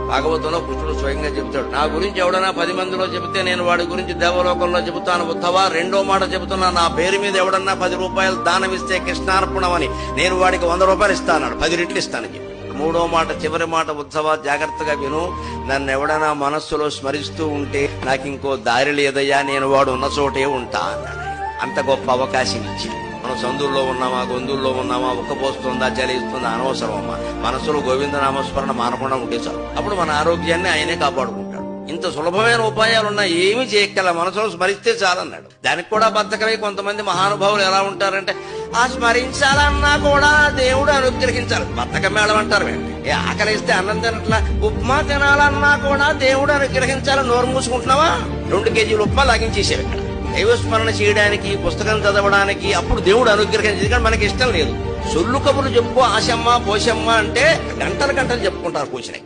భాగవతంలో కృష్ణుడు స్వయంగా చెబుతాడు, నా గురించి ఎవడన్నా 10 మందిలో చెబితే నేను వాడి గురించి దేవలోకంలో చెబుతాను ఉద్ధవా. రెండో మాట చెబుతున్నా, నా పేరు మీద ఎవడన్నా 10 రూపాయలు దానం ఇస్తే కృష్ణార్పణమని నేను వాడికి 100 రూపాయలు ఇస్తాను, 10 రెట్లు ఇస్తాను చెప్పి. మూడో మాట, చివరి మాట, ఉద్ధవా జాగ్రత్తగా విను, నన్ను ఎవడన్నా మనస్సులో స్మరిస్తూ ఉంటే నాకు ఇంకో దారి లేదయ్యా, నేను వాడు ఉన్న చోటే ఉంటా అన్నాడు. అంత గొప్ప అవకాశం ఇచ్చి మనం సందుల్లో ఉన్నామా, గొంతుల్లో ఉన్నామా, ఉక్కపోస్తుందా, చలిస్తుందా అనవసరం అమ్మా. మనసులో గోవింద నామస్మరణ మానకుండా ఉంటే చాలు. అప్పుడు మన ఆరోగ్యాన్ని ఆయనే కాపాడుకుంటాడు. ఇంత సులభమైన ఉపాయాలున్నా ఏమీ చేయక్కల, మనసులో స్మరిస్తే చాలన్నాడు. దానికి కూడా బద్ధకమై కొంతమంది మహానుభావులు ఎలా ఉంటారంటే, ఆ స్మరించాలన్నా కూడా దేవుడు అనుగ్రహించాలి. బద్ధకం మేళం అంటారు. ఏ ఆకలిస్తే అన్నం తినట్లా, ఉప్మా తినాలన్నా కూడా దేవుడు అనుగ్రహించాలి. నోరు మూసుకుంటున్నావా, 2 కేజీలు ఉప్మా లాగించేసేవి ఇక్కడ. దైవస్మరణ చేయడానికి, పుస్తకం చదవడానికి అప్పుడు దేవుడు అనుగ్రహించింది. కానీ మనకి ఇష్టం లేదు. సొల్లు కబుర్లు చెప్పుకో, ఆశమ్మ పోషమ్మ అంటే గంటలు గంటలు చెప్పుకుంటారు కూర్చుని.